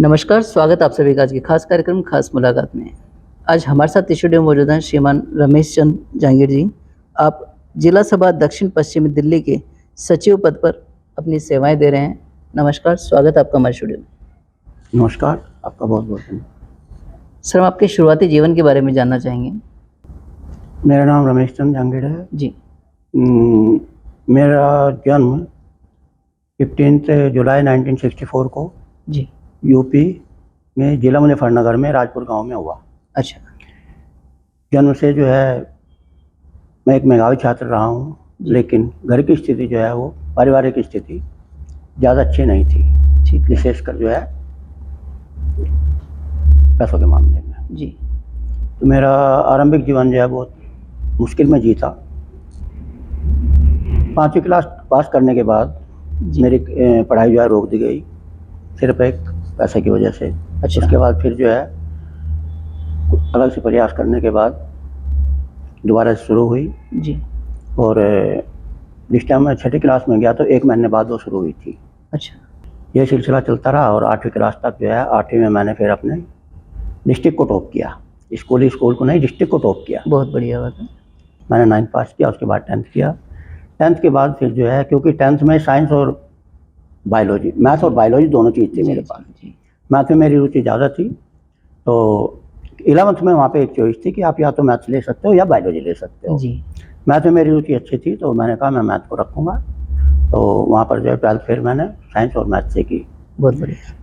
नमस्कार, स्वागत आप सभी का आज के खास कार्यक्रम खास मुलाकात में। आज हमारे साथ स्टूडियो में मौजूद हैं श्रीमान रमेश चंद जहांगीर जी। आप जिला सभा दक्षिण पश्चिमी दिल्ली के सचिव पद पर अपनी सेवाएं दे रहे हैं। नमस्कार, स्वागत है आपका हमारे स्टूडियो में। नमस्कार, आपका बहुत बहुत धन्यवाद। सर, हम आपके शुरुआती जीवन के बारे में जानना चाहेंगे। मेरा नाम रमेश चंद जहांगीर है जी। मेरा जन्म 15 जुलाई 1964 को जी। यूपी में जिला मुजफ्फरनगर में राजपुर गांव में हुआ। अच्छा। जन्म से जो है मैं एक मेधावी छात्र रहा हूँ, लेकिन घर की स्थिति जो है वो पारिवारिक स्थिति ज़्यादा अच्छी नहीं थी। ठीक। विशेषकर जो है पैसों के मामले में। जी। तो मेरा आरंभिक जीवन जो है बहुत मुश्किल में जीता। 5वीं क्लास पास करने के बाद मेरी पढ़ाई जो है रोक दी गई, सिर्फ एक पैसे की वजह से। अच्छा। उसके बाद फिर जो है अलग से प्रयास करने के बाद दोबारा शुरू हुई। जी। और जिस टाइम मैं 6ठी क्लास में गया तो 1 महीने बाद वो शुरू हुई थी। अच्छा। ये सिलसिला चलता रहा और 8वीं क्लास तक जो है 8वीं में मैंने फिर अपने डिस्ट्रिक्ट को टॉप किया। स्कूल को नहीं, डिस्ट्रिक्ट को टॉप किया। बहुत बढ़िया बात है। मैंने 9th पास किया, उसके बाद 10th किया। 10th के बाद फिर जो है, क्योंकि 10th में साइंस और बायोलॉजी, मैथ और बायोलॉजी दोनों चीज़ थी मेरे पास। मैथ में मेरी रुचि ज़्यादा थी, तो 11th में वहाँ पे एक चॉइस थी कि आप या तो मैथ्स ले सकते हो या बायोलॉजी ले सकते हो। जी। मैथ में मेरी रुचि अच्छी थी, तो मैंने कहा मैं मैथ को रखूँगा। तो वहाँ पर जो है 12th फिर मैंने साइंस और मैथ से की। बहुत बढ़िया।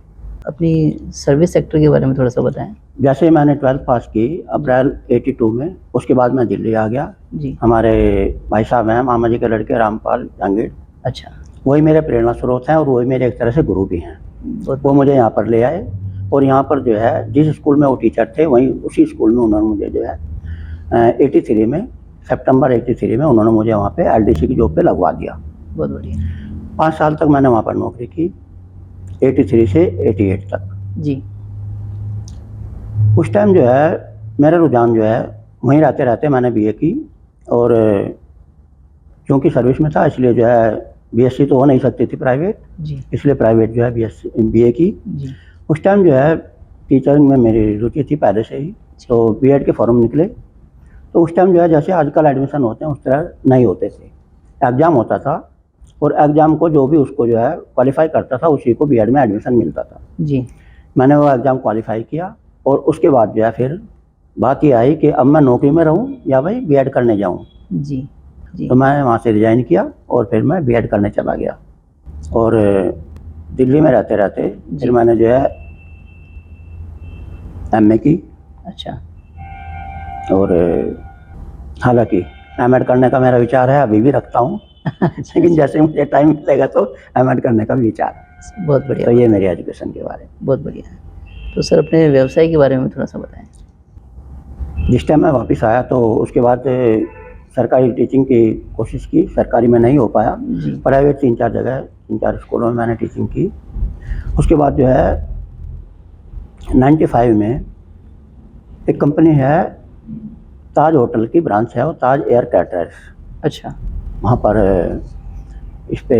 अपनी सर्विस सेक्टर के बारे में थोड़ा सा बताएं। जैसे मैंने 12th पास की अप्रैल 82 में, उसके बाद मैं दिल्ली आ गया। जी। हमारे भाई साहब हैं, मामा जी के लड़के रामपाल जहांगीर। अच्छा। वही मेरे प्रेरणा स्रोत हैं और वही मेरे एक तरह से गुरु भी हैं। वो मुझे यहाँ पर ले आए और यहाँ पर जो है जिस स्कूल में वो टीचर थे वहीं उसी स्कूल में उन्होंने मुझे जो है 83 में, सितंबर 83 में उन्होंने मुझे वहाँ पे एलडीसी की जॉब पे लगवा दिया। बहुत बढ़िया। 5 साल तक मैंने वहाँ पर नौकरी की, 83 से 88 तक। जी। उस टाइम जो है मेरा रुझान जो है वहीं रहते रहते मैंने बीए की, और क्योंकि सर्विस में था इसलिए जो है बीएससी तो हो नहीं सकती थी प्राइवेट, इसलिए प्राइवेट जो है बीए की। जी। उस टाइम जो है टीचरिंग में मेरी रुचि थी पहले से ही, तो बीएड के फॉर्म निकले। तो उस टाइम जो है जैसे आजकल एडमिशन होते हैं उस तरह नहीं होते थे, एग्ज़ाम होता था और एग्ज़ाम को जो भी उसको जो है क्वालिफाई करता था उसी को बीएड में एडमिशन मिलता था। जी। मैंने वो एग्ज़ाम क्वालिफाई किया और उसके बाद जो है फिर बात ये आई कि अब मैं नौकरी में रहूं या भाई बीएड करने जाऊं। जी। जी। तो मैं वहाँ से रिजाइन किया और फिर मैं बीएड करने चला गया। और दिल्ली में रहते रहते फिर मैंने जो है एमए की। अच्छा। और हालांकि एमएड करने का मेरा विचार है, अभी भी रखता हूँ। लेकिन जैसे मुझे टाइम मिलेगा तो एमएड करने का भी विचार है। बहुत बढ़िया। तो ये मेरे एजुकेशन के बारे में। बहुत बढ़िया। तो सर, अपने व्यवसाय के बारे में थोड़ा सा बताएं। जिस टाइम मैं वापस आया तो उसके बाद सरकारी टीचिंग की कोशिश की, सरकारी में नहीं हो पाया। प्राइवेट 3-4 जगह 3-4 स्कूलों में मैंने टीचिंग की। उसके बाद जो है 95 में एक कंपनी है, ताज होटल की ब्रांच है, वो ताज एयर कैटरर्स। अच्छा। वहाँ पर इस पे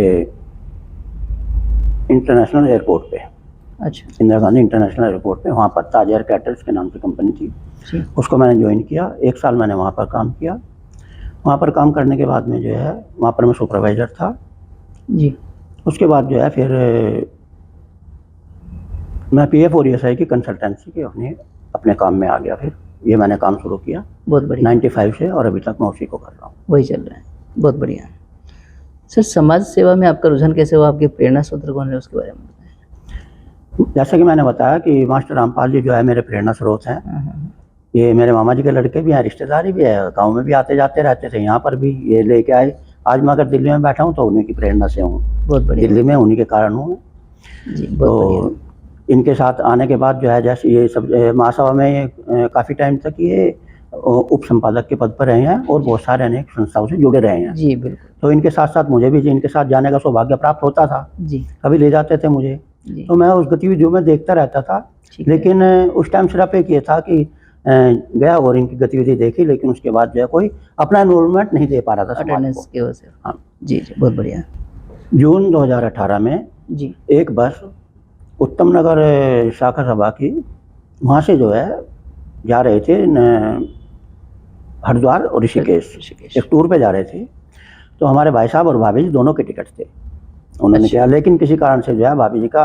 इंटरनेशनल एयरपोर्ट पे, अच्छा, इंदिरा गांधी इंटरनेशनल एयरपोर्ट पे, वहाँ पर ताज एयर कैटरर्स के नाम से कंपनी थी। उसको मैंने ज्वाइन किया। 1 साल मैंने वहाँ पर काम किया। वहाँ पर काम करने के बाद में जो है वहाँ पर मैं सुपरवाइज़र था। जी। उसके बाद जो है फिर मैं पीएफ और ईएसआई की कंसल्टेंसी के अपने काम में आ गया। फिर ये मैंने काम शुरू किया। बहुत बढ़िया। 95 से और अभी तक मैं उसी को कर रहा हूँ। वही चल रहा है। बहुत बढ़िया। सर, समाज सेवा में आपका रुझान कैसे हुआ? आपके प्रेरणा स्रोत कौन है, उसके बारे में बताएं। जैसा कि मैंने बताया कि मास्टर रामपाल जी जो है मेरे प्रेरणा स्रोत हैं। ये मेरे मामा जी के लड़के भी हैं, रिश्तेदारी भी है, गांव में भी आते जाते रहते थे, यहाँ पर भी ये लेके आए। आज मैं अगर दिल्ली में बैठा हूँ तो उन्हीं की प्रेरणा से हूँ। बहुत बढ़िया। दिल्ली में उन्हीं के कारण हूँ। जी, बहुत बढ़िया। तो इनके साथ आने के बाद जो है जैसे ये सब महासभा में काफ़ी टाइम तक ये उप संपादक के पद पर रहे हैं और बहुत सारे अनेक संस्थाओं से जुड़े रहे हैं। जी, बिल्कुल। तो इनके साथ साथ मुझे भी इनके साथ जाने का सौभाग्य प्राप्त होता था। जी। कभी ले जाते थे मुझे, तो मैं उस गतिविधियों में देखता रहता था। लेकिन उस टाइम सिर्फ एक ये था कि गया और इनकी गतिविधि देखी, लेकिन उसके बाद जो है कोई अपना इन्वॉल्वमेंट नहीं दे पा रहा था अटेंडेंस की वजह से। हाँ जी जी, बहुत बढ़िया। जून 2018 में जी। एक बस उत्तम नगर शाखा सभा की, वहाँ से जो है जा रहे थे हरिद्वार और ऋषिकेश, एक टूर पे जा रहे थे। तो हमारे भाई साहब और भाभी जी दोनों के टिकट थे। उन्होंने अच्छा। किया, लेकिन किसी कारण से जो है भाभी जी का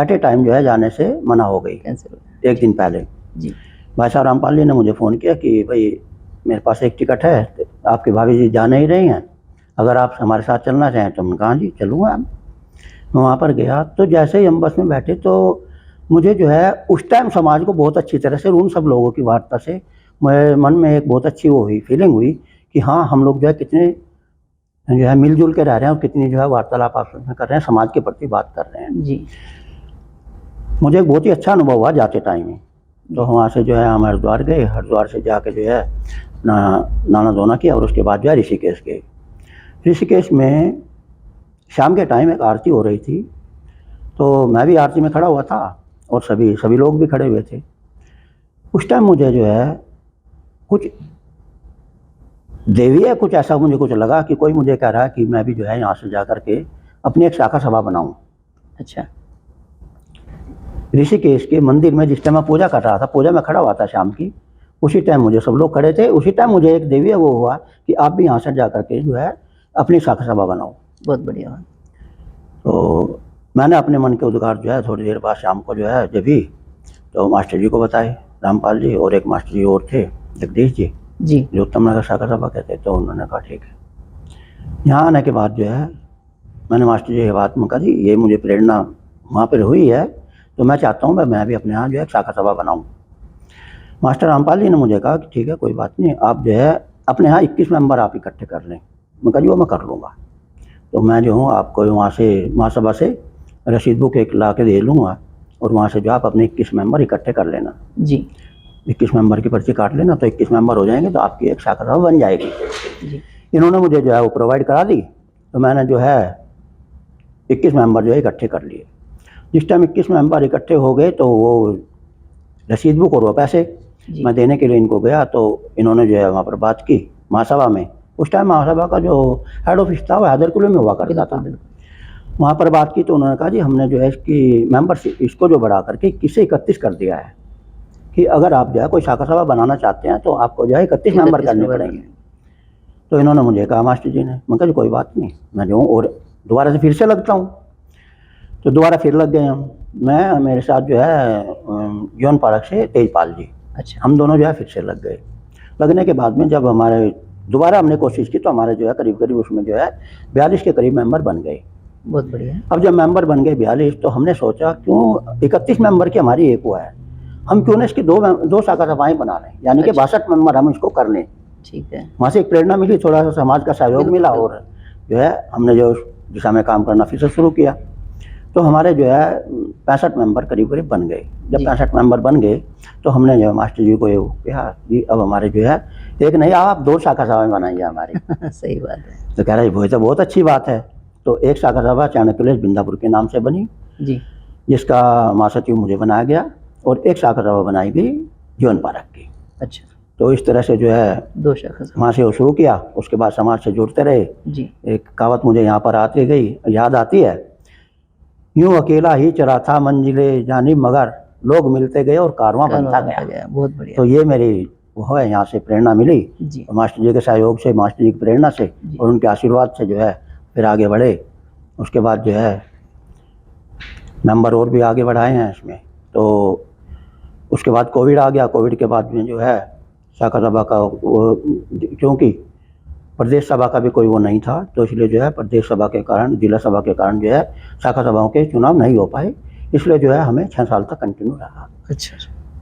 एट ए टाइम जो है जाने से मना हो गई, कैंसिल हो गया। एक दिन पहले। जी भाई साहब रामपाल जी ने मुझे फ़ोन किया कि भाई मेरे पास एक टिकट है, तो आपकी भाभी जी जा नहीं रही हैं, अगर आप हमारे साथ चलना चाहें तो। मैंने कहा जी चलूँगा। मैं वहाँ पर गया, तो जैसे ही हम बस में बैठे तो मुझे जो है उस टाइम समाज को बहुत अच्छी तरह से उन सब लोगों की वार्ता से मेरे मन में एक बहुत अच्छी वो हुई, फीलिंग हुई कि हाँ, हम लोग जो है कितने जो है मिलजुल के रह रहे हैं और कितनी जो है वार्तालाप आपस में कर रहे हैं, समाज के प्रति बात कर रहे हैं। जी मुझे एक बहुत ही अच्छा अनुभव हुआ जाते टाइम में। तो वहाँ से जो है हम हरिद्वार गए, हरिद्वार से जाके जो है नाना धोना किया और उसके बाद जो है ऋषिकेश गए। ऋषिकेश में शाम के टाइम एक आरती हो रही थी, तो मैं भी आरती में खड़ा हुआ था और सभी लोग भी खड़े हुए थे। उस टाइम मुझे जो है कुछ देवीय कुछ ऐसा मुझे कुछ लगा कि कोई मुझे कह रहा है कि मैं भी जो है यहाँ से जा कर के अपनी एक शाखा सभा बनाऊँ। अच्छा। ऋषिकेश के मंदिर में जिस टाइम मैं पूजा कर रहा था, पूजा में खड़ा हुआ था शाम की, उसी टाइम मुझे सब लोग खड़े थे। उसी टाइम मुझे एक देवीय वो हुआ कि आप भी यहाँ से जा कर के जो है अपनी शाखा सभा बनाओ। बहुत बढ़िया बात। तो मैंने अपने मन के उद्गार जो है थोड़ी देर बाद शाम को जो है जब भी तो मास्टर जी को बताए, रामपाल जी और एक मास्टर जी और थे, जगदीश जी, जी जो उत्तम नगर शाखा सभा कहते। तो उन्होंने कहा ठीक है। यहाँ आने के बाद जो है मैंने मास्टर जी की बात में कहा जी ये मुझे प्रेरणा वहाँ पर हुई है, तो मैं चाहता हूँ मैं भी अपने यहाँ जो है शाखा सभा बनाऊँ। मास्टर रामपाल जी ने मुझे कहा कि ठीक है कोई बात नहीं, आप जो है अपने यहाँ 21 मेंबर आप इकट्ठे कर लें। मैं कहा जी वो मैं कर लूँगा। तो मैं जो हूँ आपको वहाँ से महासभा से रसीद बुक एक ला के दे लूँगा और वहाँ से जो आप अपने 21 मेंबर इकट्ठे कर लेना। जी 21 मेंबर की पर्ची काट लेना, तो 21 मेंबर हो जाएंगे तो आपकी एक शाखा सभा बन जाएगी। जी इन्होंने मुझे जो है वो प्रोवाइड करा दी। तो मैंने जो है 21 मेंबर जो है इकट्ठे कर लिए। जिस टाइम 21 मेंबर इकट्ठे हो गए तो वो रसीद बुक और वो पैसे जी मैं देने के लिए इनको गया, तो इन्होंने जो है वहाँ पर बात की महासभा में। उस टाइम महासभा का जो हेड ऑफिस था वो हैदरकुले में हुआ करता था। वहाँ पर बात की तो उन्होंने कहा जी हमने जो है इसकी मेंबरशिप इसको जो बढ़ा करके 21 से 31 कर दिया है कि अगर आप जो है कोई शाखा सभा बनाना चाहते हैं तो आपको जो है 31 मेंबर करने पड़ेंगे। तो इन्होंने मुझे कहा मास्टर जी ने, मैं कहा जी कोई बात नहीं, मैं जो हूँ और दोबारा से फिर से लगता हूँ। तो दोबारा फिर लग गए हम, मैं मेरे साथ जो है यौन पार्क से तेजपाल जी, अच्छा। हम दोनों जो है फिर से लग गए। लगने के बाद में जब हमारे दोबारा हमने कोशिश की तो हमारे जो है करीब करीब उसमें जो है 42 के करीब मेंबर बन गए। बहुत बढ़िया। अब जब मेंबर बन गए 42 तो हमने सोचा क्यों 31 मेंबर की हमारी एक हुआ है, हम क्यों ना इसकी दो शाखा सभाएं बना लें, यानी कि 62 मेंबर हम इसको कर लें। ठीक है। वहाँ से एक प्रेरणा मिली, थोड़ा सा समाज का सहयोग मिला और जो है हमने जो दिशा में काम करना फिर से शुरू किया। तो हमारे जो है 65 मेंबर करीब करीब बन गए। जब 65 मेंबर बन गए तो हमने जो मास्टर जी को ये कहा जी अब हमारे जो है एक नहीं आप 2 शाखा सभाएं बनाइए हमारी। सही बात है। तो कह रहे वो तो बहुत अच्छी बात है। तो एक शाखा सभा चाणक्य बिंदापुर के नाम से बनी, जी जिसका महासचिव मुझे बनाया गया, और एक शाखा सभा बनाई गई यौन पार्क की। अच्छा। तो इस तरह से जो है 2 शाखा सभा। वहाँ से वो शुरू किया। उसके बाद समाज से जुड़ते रहे। जी एक कहावत मुझे यहाँ पर आती गई याद आती है, यूं अकेला ही चला था मंजिले जानी मगर लोग मिलते गए और कारवां बनता गया। बहुत बढ़िया। तो ये मेरी वो है, यहाँ से प्रेरणा मिली जी मास्टर जी के सहयोग से, मास्टर जी की प्रेरणा से और उनके आशीर्वाद से जो है फिर आगे बढ़े। उसके बाद जो है नंबर और भी आगे बढ़ाए हैं इसमें। तो उसके बाद कोविड आ गया। कोविड के बाद में जो है शाखा सभा का वो क्योंकि प्रदेश सभा का भी कोई वो नहीं था, तो इसलिए जो है प्रदेश सभा के कारण, जिला सभा के कारण जो है शाखा सभाओं के चुनाव नहीं हो पाए। इसलिए जो है हमें 6 साल तक कंटिन्यू रहा। अच्छा।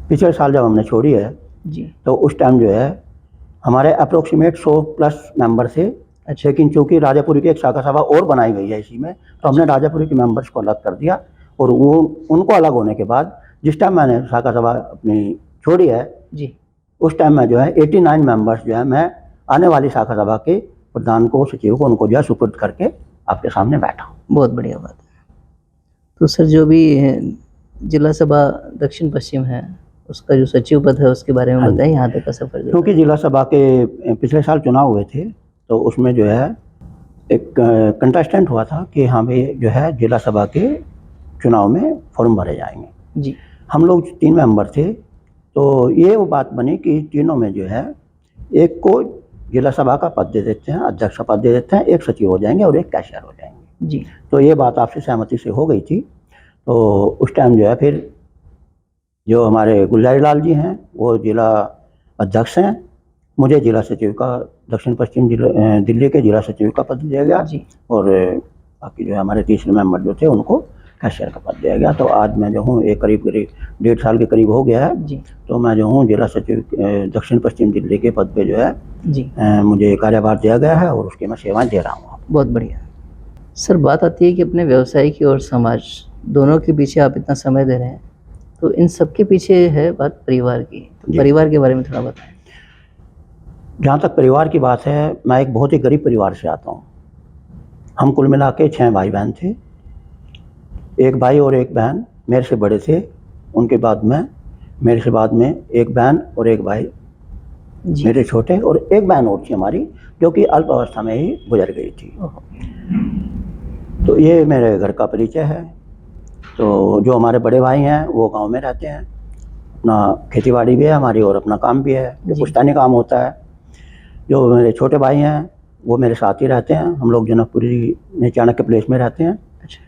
पिछले साल जब हमने छोड़ी है जी तो उस टाइम जो है हमारे अप्रोक्सीमेट 100 प्लस मेंबर थे। अच्छा। लेकिन चूंकि राजापुरी की एक शाखा सभा और बनाई गई है इसी में, तो हमने राजापुरी के मेंबर्स को अलग कर दिया। और वो उनको अलग होने के बाद जिस टाइम मैंने शाखा सभा अपनी छोड़ी है जी उस टाइम में जो है 89 मेंबर्स जो है मैं आने वाली शाखा सभा के प्रधान को, सचिव को, उनको जो है सुपुर्द करके आपके सामने बैठा हूँ। बहुत बढ़िया बात है। तो सर जो भी जिला सभा दक्षिण पश्चिम है उसका जो सचिव पद है उसके बारे में हाँ जी। बताइए, यहाँ तक का सफर जो क्योंकि जिला सभा के पिछले साल चुनाव हुए थे तो उसमें जो है एक कंटेस्टेंट हुआ था कि हाँ भाई जो है जिला सभा के चुनाव में फॉर्म भरे जाएंगे। जी हम लोग 3 मेंबर थे, तो ये वो बात बनी कि तीनों में जो है एक को जिला सभा का पद दे देते हैं, अध्यक्ष का पद दे देते हैं, एक सचिव हो जाएंगे और एक कैशियर हो जाएंगे। जी तो ये बात आपसी सहमति से हो गई थी। तो उस टाइम जो है फिर जो हमारे गुलजारी लाल जी हैं वो जिला अध्यक्ष हैं, मुझे जिला सचिव का दक्षिण पश्चिम दिल्ली के जिला सचिव का पद दिया गया जी और बाकी जो है हमारे तीसरे मेंबर जो थे उनको कैशियर का पद दिया गया। तो आज मैं जो हूँ एक करीब 1.5 साल के करीब हो गया है, जी तो मैं जो हूँ जिला सचिव दक्षिण पश्चिम दिल्ली के पद पे जो है जी मुझे कार्यभार दिया गया है और उसकी मैं सेवाएं दे रहा हूँ। बहुत बढ़िया। सर बात आती है कि अपने व्यवसाय की और समाज दोनों के पीछे आप इतना समय दे रहे हैं, तो इन सब के पीछे है बात परिवार की। तो जी। परिवार के बारे में थोड़ा बताएं। जहाँ तक परिवार की बात है, मैं एक बहुत ही गरीब परिवार से आता हूँ। हम कुल मिला के 6 भाई बहन थे। एक भाई और एक बहन मेरे से बड़े थे, उनके बाद मैं, मेरे से बाद में एक बहन और एक भाई जी मेरे छोटे, और एक बहन और थी हमारी जो कि अल्प अवस्था में ही गुजर गई थी। ओहो, तो ये मेरे घर का परिचय है। तो जो हमारे बड़े भाई हैं वो गांव में रहते हैं, अपना खेतीबाड़ी भी है हमारी और अपना काम भी है, जो जी। पुश्तैनी काम होता है। जो मेरे छोटे भाई हैं वो मेरे साथ ही रहते हैं, हम लोग जनकपुरी में चाणक्य प्लेस में रहते हैं। अच्छा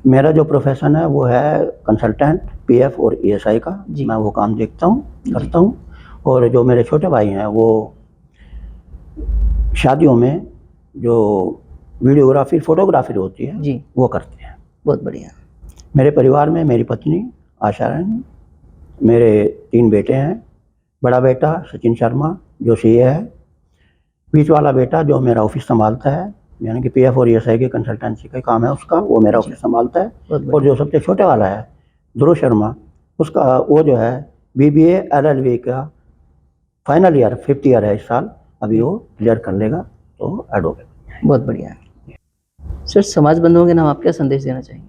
मेरा जो प्रोफेशन है वो है कंसल्टेंट पीएफ और ईएसआई का, जी। मैं वो काम देखता हूँ, करता हूँ। और जो मेरे छोटे भाई हैं वो शादियों में जो वीडियोग्राफी फोटोग्राफी होती है जी वो करते हैं। बहुत बढ़िया। मेरे परिवार में मेरी पत्नी आशा रानी, मेरे 3 बेटे हैं। बड़ा बेटा सचिन शर्मा जो सीए है, बीच वाला बेटा जो मेरा ऑफिस संभालता है, यानी कि पीएफ और ईएसआई के कंसल्टेंसी का काम है उसका, वो मेरा ऑफिस संभालता है। बहुत और बढ़िया। जो सबसे छोटे वाला है ध्रुव शर्मा, उसका वो जो है बीबीए एलएलबी का फाइनल ईयर 5th ईयर है इस साल, अभी वो क्लियर कर लेगा तो एडवोकेट। बहुत बढ़िया। सर समाज बंधुओं के नाम आप क्या संदेश देना चाहेंगे?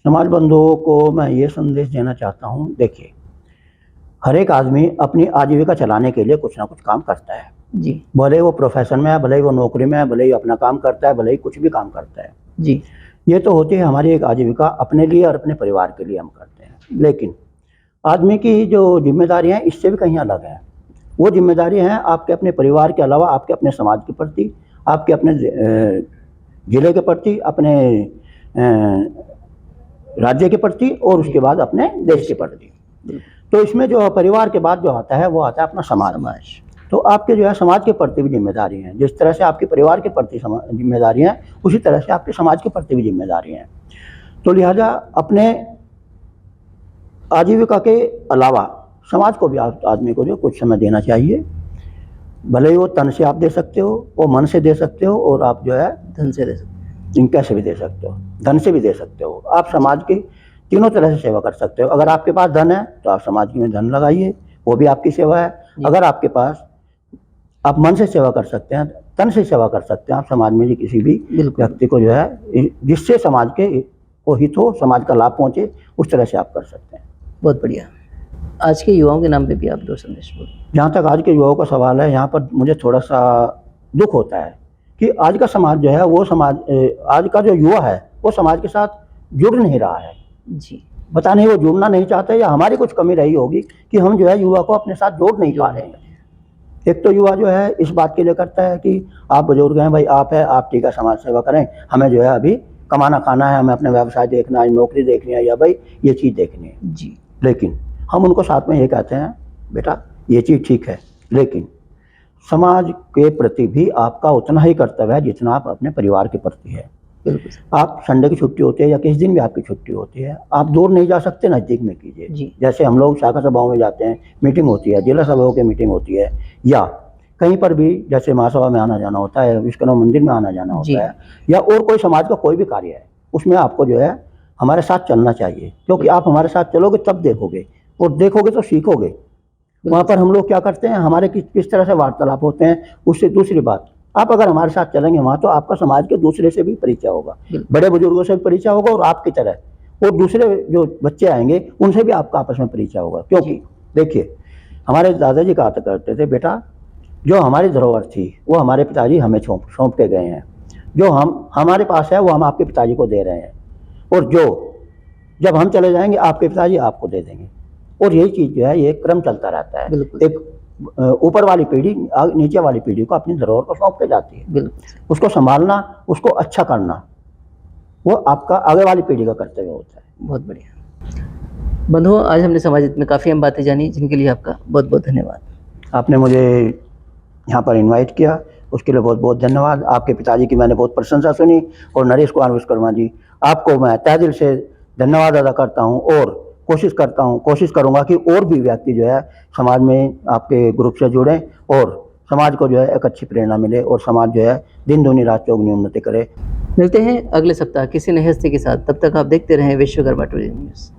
समाज बंधुओं को मैं ये संदेश देना चाहता हूँ, देखिए हर एक आदमी अपनी आजीविका चलाने के लिए कुछ ना कुछ काम करता है, जी भले वो प्रोफेशन में है, भले ही वो नौकरी में है, भले ही अपना काम करता है, भले ही कुछ भी काम करता है। जी ये तो होती है हमारी एक आजीविका, अपने लिए और अपने परिवार के लिए हम करते हैं। लेकिन आदमी की जो जिम्मेदारियां हैं इससे भी कहीं अलग हैं। वो जिम्मेदारी हैं आपके अपने परिवार के अलावा आपके अपने समाज के प्रति, आपके अपने जिले के प्रति, अपने राज्य के प्रति और उसके बाद अपने देश के प्रति। तो इसमें जो परिवार के बाद जो आता है वो आता है अपना समाज। तो आपके जो है समाज के प्रति भी जिम्मेदारी है, जिस तरह से आपके परिवार के प्रति जिम्मेदारी है उसी तरह से आपके समाज के प्रति भी जिम्मेदारी है। तो लिहाजा अपने आजीविका के अलावा समाज को भी आदमी को जो कुछ समय देना चाहिए, भले ही वो तन से आप दे सकते हो, वो मन से दे सकते हो, और आप जो है धन से दे सकते हैं। इनका से भी दे सकते हो, धन से भी दे सकते हो। आप समाज की तीनों तरह से सेवा कर सकते हो। अगर आपके पास धन है तो आप समाज में धन लगाइए, वो भी आपकी सेवा है। अगर आपके पास, आप मन से सेवा कर सकते हैं, तन से सेवा कर सकते हैं, आप समाज में किसी भी व्यक्ति को जो है जिससे समाज के को हित हो, समाज का लाभ पहुंचे, उस तरह से आप कर सकते हैं। बहुत बढ़िया। आज के युवाओं के नाम पे भी आप 2 संदेश बोलिए। जहाँ तक आज के युवाओं का सवाल है, यहाँ पर मुझे थोड़ा सा दुख होता है कि आज का समाज जो है वो समाज, आज का जो युवा है वो समाज के साथ जुड़ नहीं रहा है। जी पता नहीं वो जुड़ना नहीं चाहते या हमारी कुछ कमी रही होगी कि हम जो है युवा को अपने साथ जोड़ नहीं पा रहे हैं। एक तो युवा जो है इस बात के लिए करता है कि आप बुजुर्ग हैं भाई, आप है, आप ठीक है समाज सेवा करें, हमें जो है अभी कमाना खाना है, हमें अपने व्यवसाय देखना है, नौकरी देखनी है, या भाई ये चीज़ देखनी है। जी लेकिन हम उनको साथ में ये कहते हैं, बेटा ये चीज़ ठीक है, लेकिन समाज के प्रति भी आपका उतना ही कर्तव्य है जितना आप अपने परिवार के प्रति है। बिल्कुल। आप संडे की छुट्टी होती है या किस दिन भी आपकी छुट्टी होती है, आप दूर नहीं जा सकते, नज़दीक में कीजिए। जी जैसे हम लोग शाखा सभाओं में जाते हैं, मीटिंग होती है, जिला सभाओं की मीटिंग होती है, या कहीं पर भी जैसे महासभा में आना जाना होता है, विश्वकर्मा मंदिर में आना जाना जी। होता है, या और कोई समाज का कोई भी कार्य है, उसमें आपको जो है हमारे साथ चलना चाहिए, क्योंकि आप हमारे साथ चलोगे तब देखोगे, और देखोगे तो सीखोगे। वहाँ पर हम लोग क्या करते हैं, हमारे किस तरह से वार्तालाप होते हैं। उससे दूसरी बात, आप अगर हमारे साथ चलेंगे वहाँ तो आपका समाज के दूसरे से भी परिचय होगा, बड़े बुजुर्गों से भी परिचय होगा, और आपकी तरह और दूसरे जो बच्चे आएंगे उनसे भी आपका आपस में परिचय होगा। क्योंकि देखिए हमारे दादाजी कहा करते थे, बेटा जो हमारी धरोहर थी वो हमारे पिताजी हमें सौंप के गए हैं, जो हमारे पास है वो हम आपके पिताजी को दे रहे हैं, और जो जब हम चले जाएंगे आपके पिताजी आपको दे देंगे। और यही चीज़ जो है ये क्रम चलता रहता है। बिल्कुल। एक ऊपर वाली पीढ़ी नीचे वाली पीढ़ी को अपनी धरोहर को सौंप के जाती है। बिल्कुल। उसको संभालना, उसको अच्छा करना, वो आपका आगे वाली पीढ़ी का कर्तव्य होता है। बहुत बढ़िया। बंधुओं, आज हमने समाज हित में काफ़ी अहम बातें जानी, जिनके लिए आपका बहुत बहुत धन्यवाद। आपने मुझे यहाँ पर इनवाइट किया, उसके लिए बहुत बहुत धन्यवाद। आपके पिताजी की मैंने बहुत प्रशंसा सुनी और नरेश कुमार विश्वकर्मा जी, आपको मैं तहे दिल से धन्यवाद अदा करता हूँ और कोशिश करूँगा कि और भी व्यक्ति जो है समाज में आपके ग्रुप से जुड़ें और समाज को जो है एक अच्छी प्रेरणा मिले और समाज जो है दिन दूनी रात चौगुनी उन्नति करे। मिलते हैं अगले सप्ताह किसी नए हस्ती के साथ। तब तक आप देखते रहें विश्वकर्मा टूरिज्म न्यूज़।